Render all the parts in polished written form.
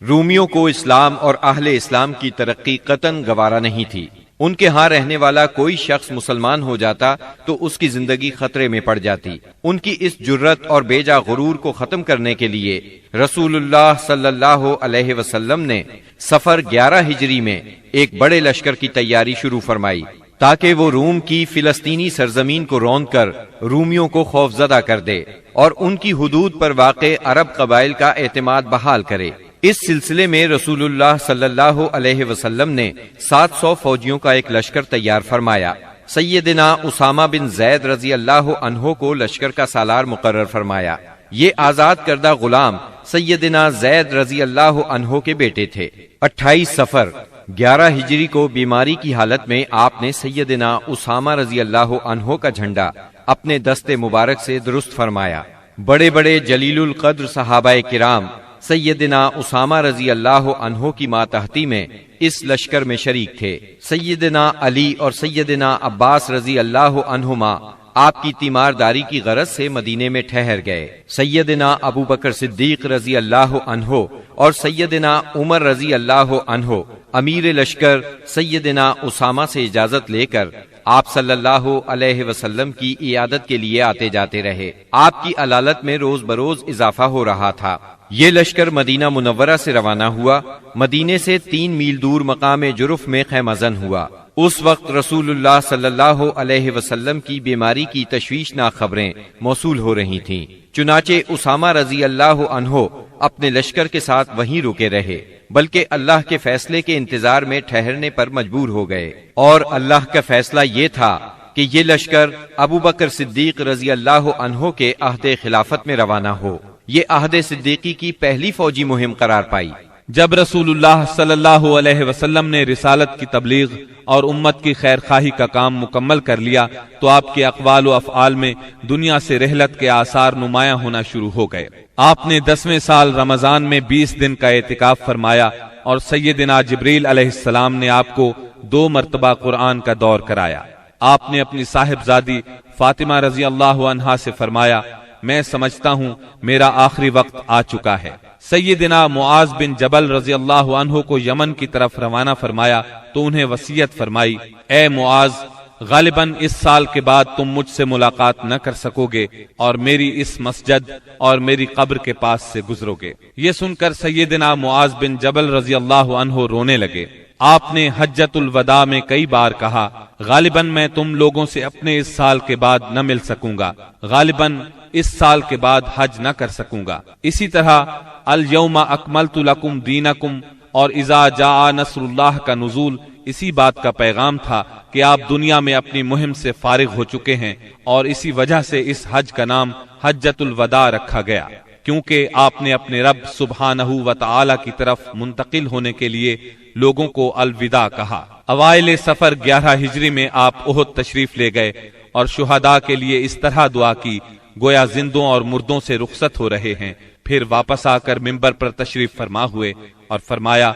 رومیوں کو اسلام اور اہل اسلام کی ترقی قطعاً گوارا نہیں تھی۔ ان کے ہاں رہنے والا کوئی شخص مسلمان ہو جاتا تو اس کی زندگی خطرے میں پڑ جاتی۔ ان کی اس جرت اور بیجا غرور کو ختم کرنے کے لیے رسول اللہ صلی اللہ علیہ وسلم نے صفر 11 ہجری میں ایک بڑے لشکر کی تیاری شروع فرمائی تاکہ وہ روم کی فلسطینی سرزمین کو روند کر رومیوں کو خوفزدہ کر دے اور ان کی حدود پر واقع عرب قبائل کا اعتماد بحال کرے۔ اس سلسلے میں رسول اللہ صلی اللہ علیہ وسلم نے 700 فوجیوں کا ایک لشکر تیار فرمایا۔ سیدنا اسامہ بن زید رضی اللہ عنہ کو لشکر کا سالار مقرر فرمایا۔ یہ آزاد کردہ غلام سیدنا زید رضی اللہ عنہ کے بیٹے تھے۔ 28 صفر 11 ہجری کو بیماری کی حالت میں آپ نے سیدنا اسامہ رضی اللہ عنہ کا جھنڈا اپنے دست مبارک سے درست فرمایا۔ بڑے بڑے جلیل القدر صحابہ کرام سیدنا اسامہ رضی اللہ عنہ کی ماتحتی میں اس لشکر میں شریک تھے۔ سیدنا علی اور سیدنا عباس رضی اللہ عنہما آپ کی تیمارداری کی غرض سے مدینے میں ٹھہر گئے۔ سیدنا ابو بکر صدیق رضی اللہ عنہ اور سیدنا عمر رضی اللہ عنہ امیر لشکر سیدنا اسامہ سے اجازت لے کر آپ صلی اللہ علیہ وسلم کی عیادت کے لیے آتے جاتے رہے۔ آپ کی علالت میں روز بروز اضافہ ہو رہا تھا۔ یہ لشکر مدینہ منورہ سے روانہ ہوا۔ مدینے سے 3 میل دور مقام جرف میں خیمہ زن ہوا۔ اس وقت رسول اللہ صلی اللہ علیہ وسلم کی بیماری کی تشویشناک خبریں موصول ہو رہی تھیں، چنانچہ اسامہ رضی اللہ عنہ اپنے لشکر کے ساتھ وہیں رکے رہے، بلکہ اللہ کے فیصلے کے انتظار میں ٹھہرنے پر مجبور ہو گئے۔ اور اللہ کا فیصلہ یہ تھا کہ یہ لشکر ابو بکر صدیق رضی اللہ عنہ کے عہد خلافت میں روانہ ہو۔ یہ عہد صدیقی کی پہلی فوجی مہم قرار پائی۔ جب رسول اللہ صلی اللہ علیہ وسلم نے رسالت کی تبلیغ اور امت کی خیر خواہی کا کام مکمل کر لیا تو آپ کے اقوال و افعال میں دنیا سے رحلت کے آثار نمایاں ہونا شروع ہو گئے۔ آپ نے 10ویں سال رمضان میں 20 دن کا اعتکاف فرمایا اور سیدنا جبریل علیہ السلام نے آپ کو 2 مرتبہ قرآن کا دور کرایا۔ آپ نے اپنی صاحبزادی فاطمہ رضی اللہ عنہا سے فرمایا، میں سمجھتا ہوں میرا آخری وقت آ چکا ہے۔ سیدنا معاذ بن جبل رضی اللہ عنہ کو یمن کی طرف روانہ فرمایا تو انہیں وصیت فرمائی، اے معاذ، غالباً اس سال کے بعد تم مجھ سے ملاقات نہ کر سکو گے اور میری اس مسجد اور میری قبر کے پاس سے گزرو گے۔ یہ سن کر سیدنا معاذ بن جبل رضی اللہ عنہ رونے لگے۔ آپ نے حجۃ الوداع میں کئی بار کہا، غالباً میں تم لوگوں سے اپنے اس سال کے بعد نہ مل سکوں گا، غالباً اس سال کے بعد حج نہ کر سکوں گا۔ اسی طرح الیوم اکملت لکم دینکم اور اذا جاء نصر اللہ کا نزول اسی بات کا پیغام تھا کہ آپ دنیا میں اپنی مہم سے فارغ ہو چکے ہیں، اور اسی وجہ سے اس حج کا نام حجۃ الوداع رکھا گیا، کیونکہ آپ نے اپنے رب سبحانہ و تعالی کی طرف منتقل ہونے کے لیے لوگوں کو الوداع کہا۔ اوائل صفر 11 ہجری میں آپ احد تشریف لے گئے اور شہداء کے لیے اس طرح دعا کی گویا زندوں اور مردوں سے رخصت ہو رہے ہیں۔ پھر واپس آ کر منبر پر تشریف فرما ہوئے اور فرمایا،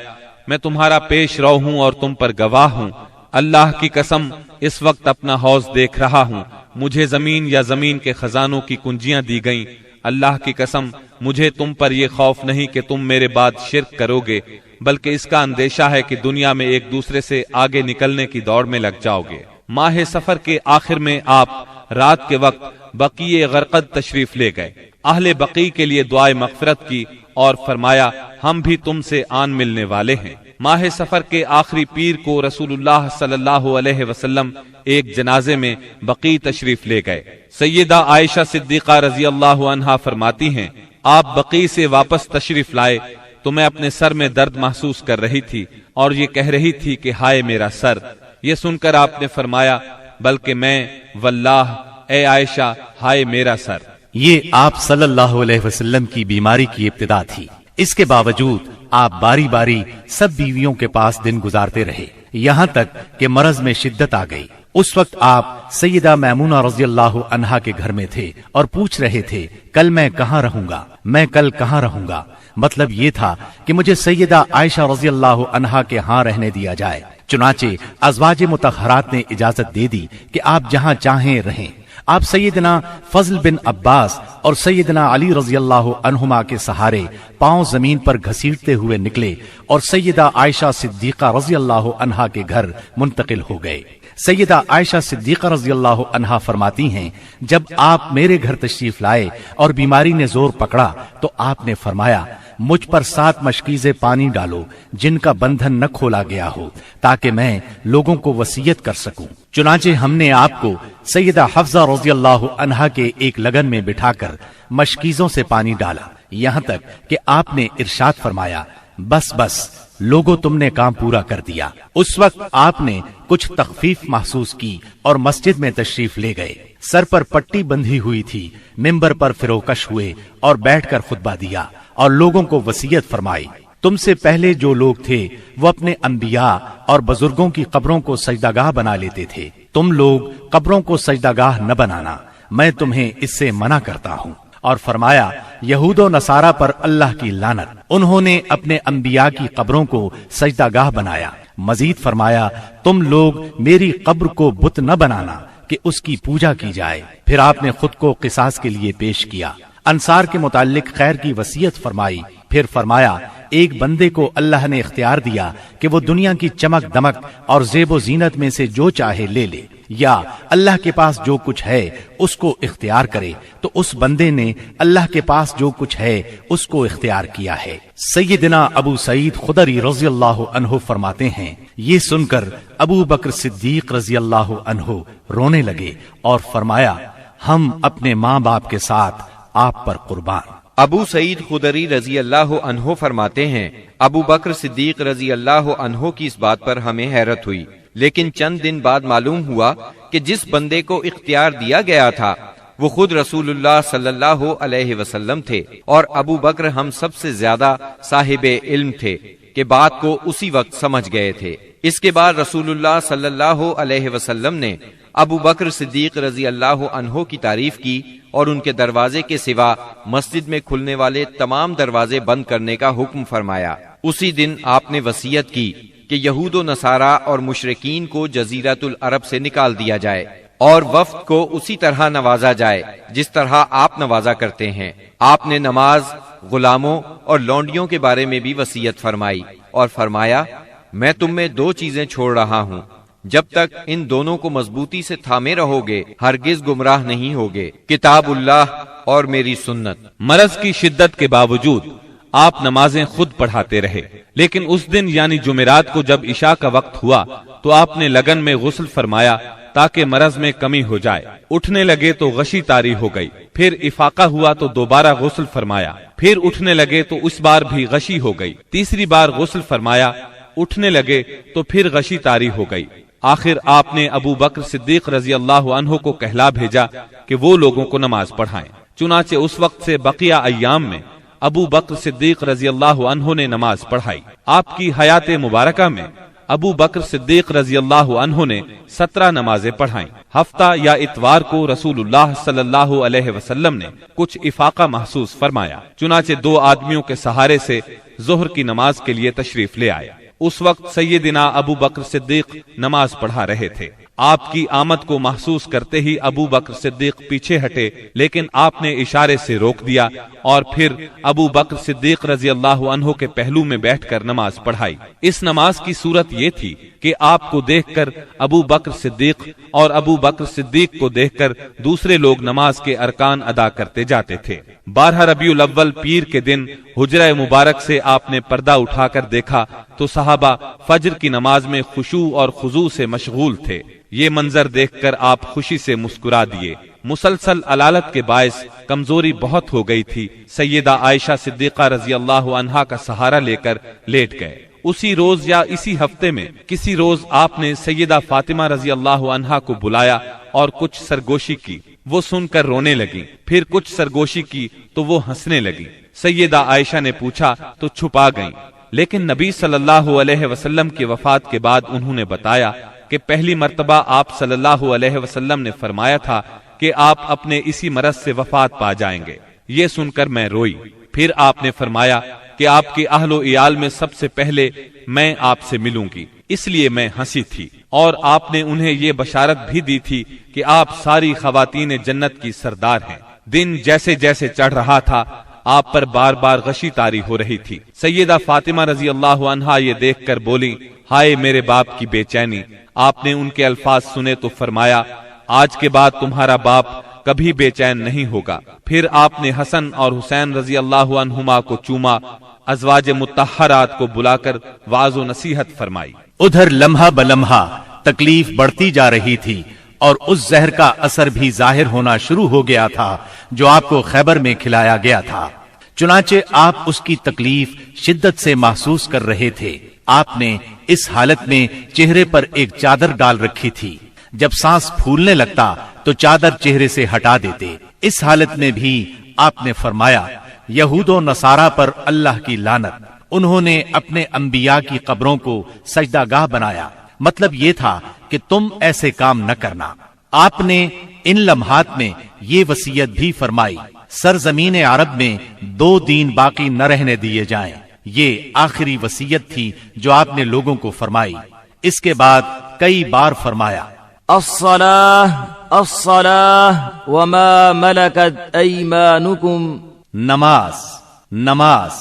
میں تمہارا پیش رو ہوں اور تم پر گواہ ہوں، اللہ کی قسم اس وقت اپنا حوض دیکھ رہا ہوں، مجھے زمین یا زمین کے خزانوں کی کنجیاں دی گئیں، اللہ کی قسم مجھے تم پر یہ خوف نہیں کہ تم میرے بعد شرک کرو گے، بلکہ اس کا اندیشہ ہے کہ دنیا میں ایک دوسرے سے آگے نکلنے کی دوڑ میں لگ جاؤ گے۔ ماہ سفر کے آخر میں آپ رات کے وقت بقیع غرقد تشریف لے گئے، اہل بقیع کے لیے دعائے مغفرت کی اور فرمایا، ہم بھی تم سے آن ملنے والے ہیں۔ ماہ سفر کے آخری پیر کو رسول اللہ صلی اللہ علیہ وسلم ایک جنازے میں بقیع تشریف لے گئے۔ سیدہ عائشہ صدیقہ رضی اللہ عنہا فرماتی ہیں، آپ بقیع سے واپس تشریف لائے تو میں اپنے سر میں درد محسوس کر رہی تھی اور یہ کہہ رہی تھی کہ ہائے میرا سر۔ یہ سن کر آپ نے فرمایا، بلکہ میں واللہ اے عائشہ ہائے میرا سر۔ یہ آپ صلی اللہ علیہ وسلم کی بیماری کی ابتدا تھی۔ اس کے باوجود آپ باری باری سب بیویوں کے پاس دن گزارتے رہے، یہاں تک کہ مرض میں شدت آ گئی۔ اس وقت آپ سیدہ میمونہ رضی اللہ عنہا کے گھر میں تھے اور پوچھ رہے تھے، کل میں کہاں رہوں گا، میں کل کہاں رہوں گا۔ مطلب یہ تھا کہ مجھے سیدہ عائشہ رضی اللہ عنہا کے ہاں رہنے دیا جائے۔ چنانچہ ازواج مطہرات نے اجازت دے دی کہ آپ جہاں چاہیں رہیں۔ آپ سیدنا فضل بن عباس اور سیدنا علی رضی اللہ عنہما کے سہارے پاؤں زمین پر گھسیٹتے ہوئے نکلے اور سیدہ عائشہ صدیقہ رضی اللہ عنہا کے گھر منتقل ہو گئے۔ سیدہ عائشہ صدیقہ رضی اللہ عنہا فرماتی ہیں، جب آپ میرے گھر تشریف لائے اور بیماری نے زور پکڑا تو آپ نے فرمایا، مجھ پر 7 مشکیزیں پانی ڈالو جن کا بندھن نہ کھولا گیا ہو، تاکہ میں لوگوں کو وصیت کر سکوں۔ چنانچہ ہم نے آپ کو سیدہ حفصہ رضی اللہ عنہا کے ایک لگن میں بٹھا کر مشکیزوں سے پانی ڈالا، یہاں تک کہ آپ نے ارشاد فرمایا، بس بس لوگوں تم نے کام پورا کر دیا۔ اس وقت آپ نے کچھ تخفیف محسوس کی اور مسجد میں تشریف لے گئے۔ سر پر پٹی بندھی ہوئی تھی، ممبر پر فروکش ہوئے اور بیٹھ کر خطبہ دیا اور لوگوں کو وصیت فرمائی، تم سے پہلے جو لوگ تھے وہ اپنے انبیاء اور بزرگوں کی قبروں کو سجدہ گاہ بنا لیتے تھے، تم لوگ قبروں کو سجدہ گاہ نہ بنانا، میں تمہیں اس سے منع کرتا ہوں۔ اور فرمایا، یہود و نصارہ پر اللہ کی لعنت، انہوں نے اپنے انبیاء کی قبروں کو سجدہ گاہ بنایا۔ مزید فرمایا، تم لوگ میری قبر کو بت نہ بنانا کہ اس کی پوجا کی جائے۔ پھر آپ نے خود کو قصاص کے لیے پیش کیا، انصار کے متعلق خیر کی وصیت فرمائی، پھر فرمایا، ایک بندے کو اللہ نے اختیار دیا کہ وہ دنیا کی چمک دمک اور زیب و زینت میں سے جو چاہے لے لے، یا اللہ کے پاس جو کچھ ہے اس کو اختیار کرے، تو اس بندے نے اللہ کے پاس جو کچھ ہے اس کو اختیار کیا ہے۔ سیدنا ابو سعید خدری رضی اللہ عنہ فرماتے ہیں، یہ سن کر ابو بکر صدیق رضی اللہ عنہ رونے لگے اور فرمایا، ہم اپنے ماں باپ کے ساتھ آپ پر قربان۔ ابو سعید خدری رضی اللہ عنہ فرماتے ہیں، ابو بکر صدیق رضی اللہ عنہ کی اس بات پر ہمیں حیرت ہوئی، لیکن چند دن بعد معلوم ہوا کہ جس بندے کو اختیار دیا گیا تھا وہ خود رسول اللہ صلی اللہ علیہ وسلم تھے، اور ابو بکر ہم سب سے زیادہ صاحب علم تھے کہ بات کو اسی وقت سمجھ گئے تھے۔ اس کے بعد رسول اللہ صلی اللہ علیہ وسلم نے ابو بکر صدیق رضی اللہ عنہ کی تعریف کی اور ان کے دروازے کے سوا مسجد میں کھلنے والے تمام دروازے بند کرنے کا حکم فرمایا۔ اسی دن آپ نے وصیت کی کہ یہود و نصارہ اور مشرکین کو جزیرۃ العرب سے نکال دیا جائے اور وفد کو اسی طرح نوازا جائے جس طرح آپ نوازا کرتے ہیں۔ آپ نے نماز، غلاموں اور لونڈیوں کے بارے میں بھی وصیت فرمائی اور فرمایا، میں تم میں 2 چیزیں چھوڑ رہا ہوں، جب تک ان دونوں کو مضبوطی سے تھامے رہو گے ہرگز گمراہ نہیں ہوگے، کتاب اللہ اور میری سنت۔ مرض کی شدت کے باوجود آپ نمازیں خود پڑھاتے رہے، لیکن اس دن یعنی جمعرات کو جب عشاء کا وقت ہوا تو آپ نے لگن میں غسل فرمایا تاکہ مرض میں کمی ہو جائے۔ اٹھنے لگے تو غشی طاری ہو گئی، پھر افاقہ ہوا تو دوبارہ غسل فرمایا، پھر اٹھنے لگے تو اس بار بھی غشی ہو گئی، تیسری بار غسل فرمایا، اٹھنے لگے تو پھر غشی طاری ہو گئی۔ آخر آپ نے ابو بکر صدیق رضی اللہ عنہ کو کہلا بھیجا کہ وہ لوگوں کو نماز پڑھائیں۔ چنانچہ اس وقت سے بقیہ ایام میں ابو بکر صدیق رضی اللہ عنہ نے نماز پڑھائی۔ آپ کی حیات مبارکہ میں ابو بکر صدیق رضی اللہ عنہ نے 17 نمازیں پڑھائیں۔ ہفتہ یا اتوار کو رسول اللہ صلی اللہ علیہ وسلم نے کچھ افاقہ محسوس فرمایا، چنانچہ 2 آدمیوں کے سہارے سے ظہر کی نماز کے لیے تشریف لے آئے۔ اس وقت سیدنا ابو بکر صدیق نماز پڑھا رہے تھے۔ آپ کی آمد کو محسوس کرتے ہی ابو بکر صدیق پیچھے ہٹے، لیکن آپ نے اشارے سے روک دیا اور پھر ابو بکر صدیق رضی اللہ عنہ کے پہلو میں بیٹھ کر نماز پڑھائی۔ اس نماز کی صورت یہ تھی کہ آپ کو دیکھ کر ابو بکر صدیق اور ابو بکر صدیق کو دیکھ کر دوسرے لوگ نماز کے ارکان ادا کرتے جاتے تھے۔ 12 ربیع الاول پیر کے دن حجرہ مبارک سے آپ نے پردہ اٹھا کر دیکھا تو صحابہ فجر کی نماز میں خشوع اور خضوع سے مشغول تھے۔ یہ منظر دیکھ کر آپ خوشی سے مسکرا دیے۔ مسلسل علالت کے باعث کمزوری بہت ہو گئی تھی۔ سیدہ عائشہ صدیقہ رضی اللہ عنہا کا سہارا لے کر لیٹ گئے۔ اسی روز یا اسی ہفتے میں کسی روز آپ نے سیدہ فاطمہ رضی اللہ عنہا کو بلایا اور کچھ سرگوشی کی، وہ سن کر رونے لگی، پھر کچھ سرگوشی کی تو وہ ہنسنے لگی۔ سیدہ عائشہ نے پوچھا تو چھپا گئیں، لیکن نبی صلی اللہ علیہ وسلم کی وفات کے بعد انہوں نے بتایا کہ پہلی مرتبہ آپ صلی اللہ علیہ وسلم نے فرمایا تھا کہ آپ اپنے اسی مرض سے وفات پا جائیں گے۔ یہ سن کر میں روئی۔ پھر آپ نے فرمایا کہ آپ کے اہل و عیال میں سب سے پہلے میں آپ سے ملوں گی، اس لیے میں ہنسی تھی، اور آپ نے انہیں یہ بشارت بھی دی تھی کہ آپ ساری خواتین جنت کی سردار ہیں۔ دن جیسے جیسے چڑھ رہا تھا آپ پر بار بار غشی طاری ہو رہی تھی۔ سیدہ فاطمہ رضی اللہ عنہا یہ دیکھ کر بولی، ہائے میرے باپ کی بے چینی۔ آپ نے ان کے الفاظ سنے تو فرمایا، آج کے بعد تمہارا باپ کبھی بے چین نہیں ہوگا۔ پھر آپ نے حسن اور حسین رضی اللہ عنہما کو چوما، ازواج مطہرات کو بلا کر وعظ و نصیحت فرمائی۔ ادھر لمحہ بلمحہ تکلیف بڑھتی جا رہی تھی اور اس زہر کا اثر بھی ظاہر ہونا شروع ہو گیا تھا جو آپ کو خیبر میں کھلایا گیا تھا۔ چنانچہ آپ اس کی تکلیف شدت سے محسوس کر رہے تھے۔ آپ نے اس حالت میں چہرے پر ایک چادر ڈال رکھی تھی، جب سانس پھولنے لگتا تو چادر چہرے سے ہٹا دیتے۔ اس حالت میں بھی آپ نے فرمایا، یہود و نصارہ پر اللہ کی لعنت، انہوں نے اپنے انبیاء کی قبروں کو سجدہ گاہ بنایا۔ مطلب یہ تھا کہ تم ایسے کام نہ کرنا۔ آپ نے ان لمحات میں یہ وصیت بھی فرمائی، سرزمین عرب میں 2 دین باقی نہ رہنے دیے جائیں۔ یہ آخری وصیت تھی جو آپ نے لوگوں کو فرمائی۔ اس کے بعد کئی بار فرمایا، الصلاة الصلاة وما ملكت ایمانکم، نماز نماز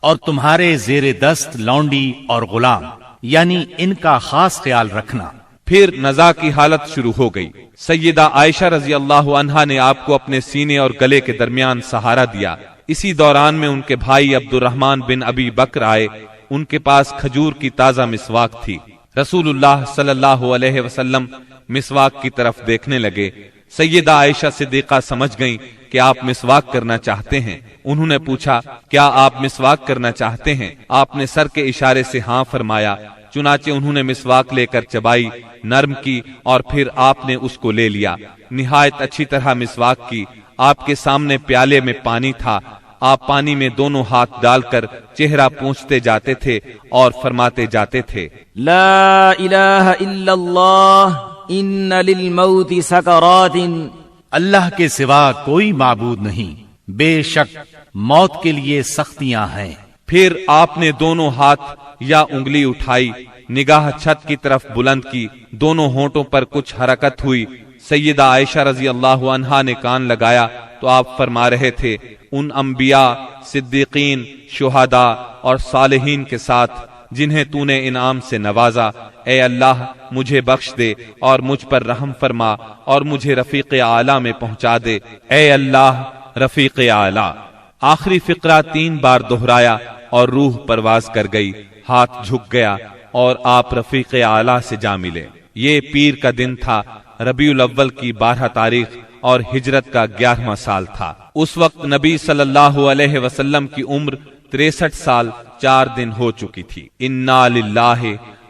اور تمہارے زیر دست لونڈی اور غلام، یعنی ان کا خاص خیال رکھنا۔ پھر نزا کی حالت شروع ہو گئی۔ سیدہ عائشہ رضی اللہ عنہا نے آپ کو اپنے سینے اور گلے کے درمیان سہارا دیا۔ اسی دوران میں ان کے بھائی عبد الرحمن بن ابی بکر آئے، ان کے پاس کھجور کی تازہ مسواک تھی۔ رسول اللہ صلی اللہ علیہ وسلم مسواک کی طرف دیکھنے لگے۔ سیدہ عائشہ صدیقہ سمجھ گئیں کہ آپ مسواک کرنا چاہتے ہیں۔ انہوں نے پوچھا، کیا آپ مسواک کرنا چاہتے ہیں؟ آپ نے سر کے اشارے سے ہاں فرمایا۔ چنانچہ انہوں نے مسواک لے کر چبائی، نرم کی اور پھر آپ نے اس کو لے لیا۔ نہایت اچھی طرح مسواک کی۔ آپ کے سامنے پیالے میں پانی تھا۔ آپ پانی میں دونوں ہاتھ ڈال کر چہرہ پونچھتے جاتے تھے اور فرماتے جاتے تھے، لا الہ الا اللہ ان للموت سکرات، اللہ کے سوا کوئی معبود نہیں، بے شک موت کے لیے سختیاں ہیں۔ پھر آپ نے دونوں ہاتھ یا انگلی اٹھائی، نگاہ چھت کی طرف بلند کی، دونوں ہونٹوں پر کچھ حرکت ہوئی۔ سیدہ عائشہ رضی اللہ عنہا نے کان لگایا تو آپ فرما رہے تھے، ان انبیاء، صدیقین، شہداء اور صالحین کے ساتھ جنہیں تو نے انعام سے نوازا، اے اللہ مجھے بخش دے اور مجھ پر رحم فرما اور مجھے رفیق اعلیٰ میں پہنچا دے، اے اللہ رفیق اعلیٰ۔ آخری فقرہ 3 بار دہرایا اور روح پرواز کر گئی، ہاتھ جھک گیا اور آپ رفیق اعلیٰ سے جا ملے۔ یہ پیر کا دن تھا، ربیع الاول کی 12 تاریخ اور ہجرت کا 11واں سال تھا۔ اس وقت نبی صلی اللہ علیہ وسلم کی عمر 63 سال 4 دن ہو چکی تھی۔ انا للہ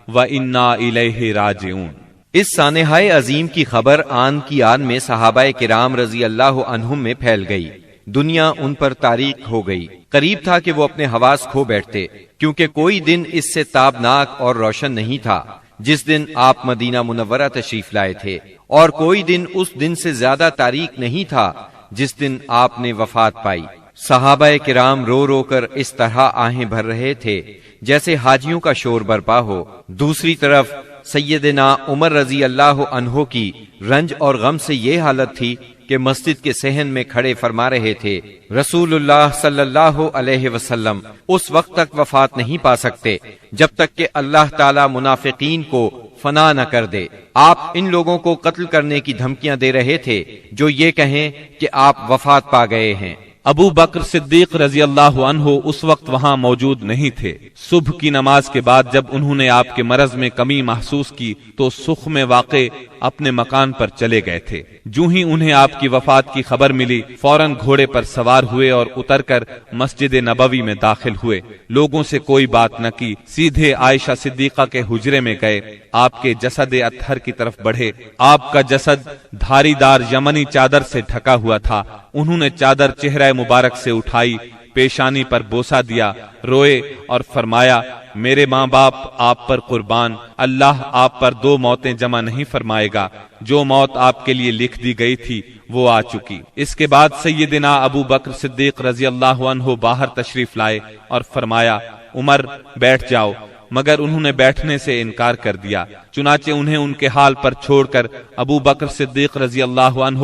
و انا الیہ راجعون۔ اس سانحۂ عظیم کی خبر آن کی آن میں صحابہ کرام رضی اللہ عنہم میں پھیل گئی۔ دنیا ان پر تاریک ہو گئی۔ قریب تھا کہ وہ اپنے حواس کھو بیٹھتے، کیونکہ کوئی دن اس سے تابناک اور روشن نہیں تھا جس دن آپ مدینہ منورہ تشریف لائے تھے، اور کوئی دن اس دن سے زیادہ تاریک نہیں تھا جس دن آپ نے وفات پائی۔ صحابہ کرام رو رو کر اس طرح آہیں بھر رہے تھے جیسے حاجیوں کا شور برپا ہو۔ دوسری طرف سیدنا عمر رضی اللہ عنہ کی رنج اور غم سے یہ حالت تھی کہ مسجد کے صحن میں کھڑے فرما رہے تھے، رسول اللہ صلی اللہ علیہ وسلم اس وقت تک وفات نہیں پا سکتے جب تک کہ اللہ تعالی منافقین کو فنا نہ کر دے۔ آپ ان لوگوں کو قتل کرنے کی دھمکیاں دے رہے تھے جو یہ کہیں کہ آپ وفات پا گئے ہیں۔ ابو بکر صدیق رضی اللہ عنہ اس وقت وہاں موجود نہیں تھے۔ صبح کی نماز کے بعد جب انہوں نے آپ کے مرض میں کمی محسوس کی تو سخ میں واقع اپنے مکان پر چلے گئے تھے۔ جو ہی انہیں آپ کی وفات کی خبر ملی، فوراً گھوڑے پر سوار ہوئے اور اتر کر مسجد نبوی میں داخل ہوئے۔ لوگوں سے کوئی بات نہ کی، سیدھے عائشہ صدیقہ کے حجرے میں گئے، آپ کے جسد اطہر کی طرف بڑھے۔ آپ کا جسد دھاری دار یمنی چادر سے ڈھکا ہوا تھا۔ انہوں نے چادر چہرہ مبارک سے اٹھائی، پیشانی پر بوسہ دیا، روئے اور فرمایا، میرے ماں باپ آپ پر قربان، اللہ آپ پر 2 موتیں جمع نہیں فرمائے گا۔ جو موت آپ کے لیے لکھ دی گئی تھی وہ آ چکی۔ اس کے بعد سیدنا ابو بکر صدیق رضی اللہ عنہ باہر تشریف لائے اور فرمایا، عمر بیٹھ جاؤ۔ مگر انہوں نے بیٹھنے سے انکار کر دیا۔ چنانچہ انہیں ان کے حال پر چھوڑ کر ابو بکر صدیق رضی اللہ عنہ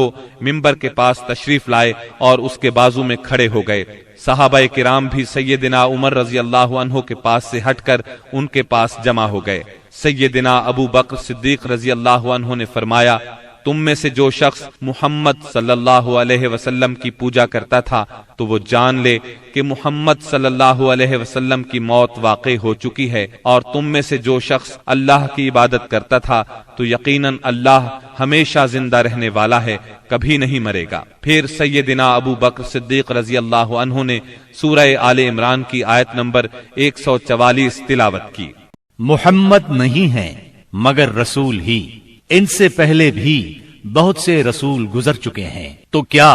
ممبر کے پاس تشریف لائے اور اس کے بازو میں کھڑے ہو گئے۔ صحابہ کرام بھی سیدنا عمر رضی اللہ عنہ کے پاس سے ہٹ کر ان کے پاس جمع ہو گئے۔ سیدنا ابو بکر صدیق رضی اللہ عنہ نے فرمایا، تم میں سے جو شخص محمد صلی اللہ علیہ وسلم کی پوجا کرتا تھا تو وہ جان لے کہ محمد صلی اللہ علیہ وسلم کی موت واقع ہو چکی ہے، اور تم میں سے جو شخص اللہ کی عبادت کرتا تھا تو یقیناً اللہ ہمیشہ زندہ رہنے والا ہے، کبھی نہیں مرے گا۔ پھر سیدنا ابو بکر صدیق رضی اللہ عنہ نے سورہ آل عمران کی آیت نمبر 144 تلاوت کی۔ محمد نہیں ہیں مگر رسول ہی، ان سے پہلے بھی بہت سے رسول گزر چکے ہیں، تو کیا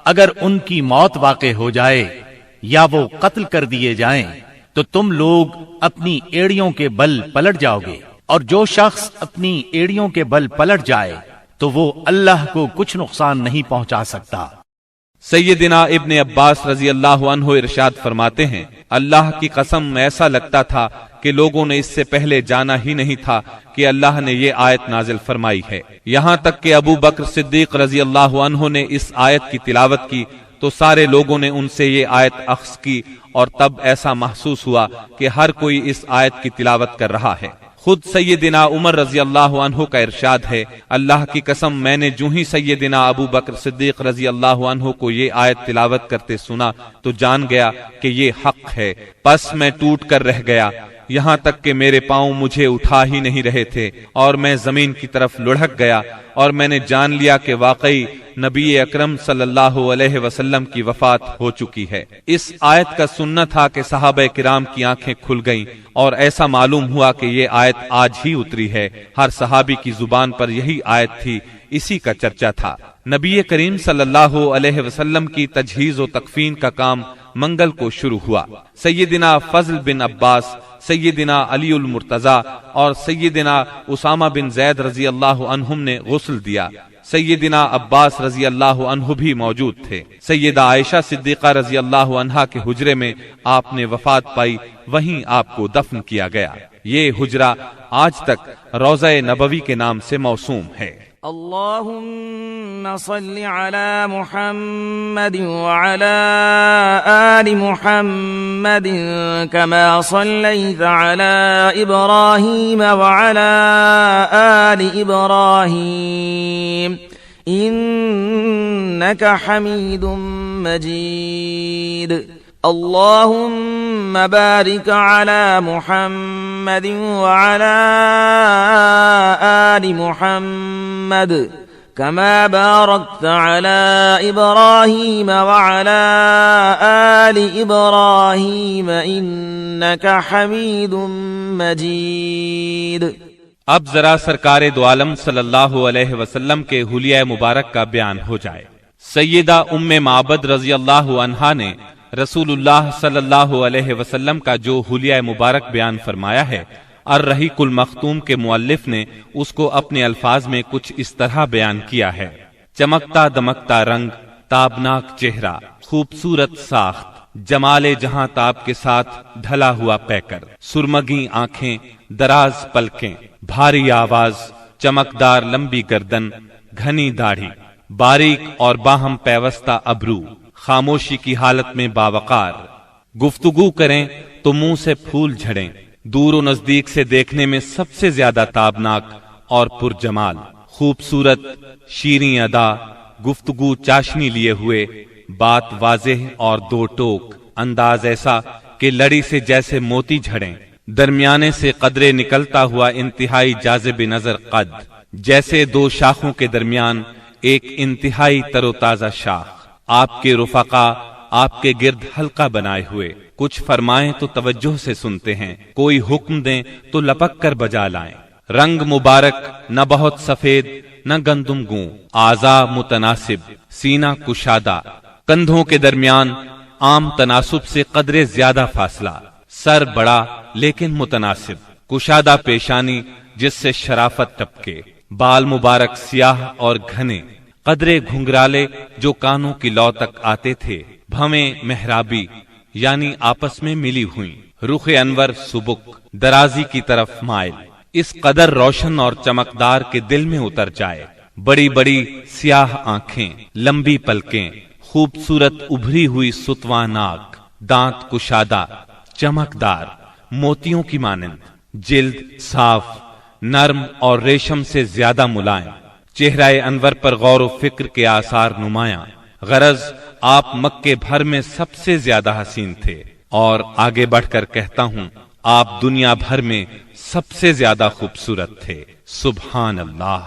اگر ان کی موت واقع ہو جائے یا وہ قتل کر دیے جائیں تو تم لوگ اپنی ایڑیوں کے بل پلٹ جاؤ گے؟ اور جو شخص اپنی ایڑیوں کے بل پلٹ جائے تو وہ اللہ کو کچھ نقصان نہیں پہنچا سکتا۔ سیدنا ابن عباس رضی اللہ عنہ ارشاد فرماتے ہیں، اللہ کی قسم ایسا لگتا تھا کہ لوگوں نے اس سے پہلے جانا ہی نہیں تھا کہ اللہ نے یہ آیت نازل فرمائی ہے۔ یہاں تک کہ ابو بکر صدیق رضی اللہ عنہ نے اس آیت کی تلاوت کی تو سارے لوگوں نے ان سے یہ آیت اخذ کی، اور تب ایسا محسوس ہوا کہ ہر کوئی اس آیت کی تلاوت کر رہا ہے۔ خود سیدنا عمر رضی اللہ عنہ کا ارشاد ہے، اللہ کی قسم میں نے جو ہی سیدنا ابو بکر صدیق رضی اللہ عنہ کو یہ آیت تلاوت کرتے سنا تو جان گیا کہ یہ حق ہے، پس میں ٹوٹ کر رہ گیا، یہاں تک کہ میرے پاؤں مجھے اٹھا ہی نہیں رہے تھے، اور میں زمین کی طرف لڑھک گیا، اور میں نے جان لیا کہ واقعی نبی اکرم صلی اللہ علیہ وسلم کی وفات ہو چکی ہے۔ اس آیت کا سننا تھا کہ صحابہ کرام کی آنکھیں کھل گئیں، اور ایسا معلوم ہوا کہ یہ آیت آج ہی اتری ہے۔ ہر صحابی کی زبان پر یہی آیت تھی، اسی کا چرچا تھا۔ نبی کریم صلی اللہ علیہ وسلم کی تجہیز و تکفین کا کام منگل کو شروع ہوا۔ سیدنا فضل بن عباس، سیدنا علی المرتضی اور سیدنا اسامہ بن زید رضی اللہ عنہم نے غسل دیا۔ سیدنا عباس رضی اللہ عنہ بھی موجود تھے۔ سیدہ عائشہ صدیقہ رضی اللہ عنہا کے حجرے میں آپ نے وفات پائی، وہیں آپ کو دفن کیا گیا۔ یہ حجرہ آج تک روضہ نبوی کے نام سے موسوم ہے۔ اللهم صل على محمد وعلى آل محمد كما صليت على إبراهيم وعلى آل إبراهيم إنك حميد مجيد۔ اللهم بارك على محمد وعلى آل محمد كما باركت على إبراهيم وعلى آل إبراهيم إنك حميد مجيد۔ اب ذرا سرکار دو عالم صلی اللہ علیہ وسلم کے حلیہ مبارک کا بیان ہو جائے۔ سیدہ ام معبد رضی اللہ عنہا نے رسول اللہ صلی اللہ علیہ وسلم کا جو حلیہ مبارک بیان فرمایا ہے، الرحیق المختوم کے مؤلف نے اس کو اپنے الفاظ میں کچھ اس طرح بیان کیا ہے: چمکتا دمکتا رنگ، تابناک چہرہ، خوبصورت ساخت، جمال جہاں تاب کے ساتھ ڈھلا ہوا پیکر، سرمگی آنکھیں، دراز پلکیں، بھاری آواز، چمکدار لمبی گردن، گھنی داڑھی، باریک اور باہم پیوستہ ابرو، خاموشی کی حالت میں باوقار، گفتگو کریں تو منہ سے پھول جھڑیں، دور و نزدیک سے دیکھنے میں سب سے زیادہ تابناک اور پرجمال، خوبصورت، شیریں ادا، گفتگو چاشنی لیے ہوئے، بات واضح اور دو ٹوک، انداز ایسا کہ لڑی سے جیسے موتی جھڑیں، درمیانے سے قدرے نکلتا ہوا انتہائی جاذب نظر قد، جیسے دو شاخوں کے درمیان ایک انتہائی تر و تازہ شاخ، آپ کے رفقا آپ کے گرد حلقہ بنائے ہوئے، کچھ فرمائیں تو توجہ سے سنتے ہیں، کوئی حکم دیں تو لپک کر بجا لائیں، رنگ مبارک، نہ بہت سفید نہ گندم گوں، اعضاء متناسب، سینہ کشادہ، کندھوں کے درمیان عام تناسب سے قدرے زیادہ فاصلہ، سر بڑا لیکن متناسب، کشادہ پیشانی جس سے شرافت ٹپکے، بال مبارک سیاہ اور گھنے، قدرے گھنگرالے جو کانوں کی لو تک آتے تھے، بھویں محرابی یعنی آپس میں ملی ہوئی، رخ انور سبک، درازی کی طرف مائل، اس قدر روشن اور چمکدار کے دل میں اتر جائے۔ بڑی بڑی سیاہ آنکھیں، لمبی پلکیں، خوبصورت ابھری ہوئی ستواں ناک، دانت کشادہ، چمکدار، موتیوں کی مانند، جلد صاف، نرم اور ریشم سے زیادہ ملائم، چہرہ انور پر غور و فکر کے آثار نمایاں۔ غرض آپ مکے بھر میں سب سے زیادہ حسین تھے، اور آگے بڑھ کر کہتا ہوں آپ دنیا بھر میں سب سے زیادہ خوبصورت تھے۔ سبحان اللہ۔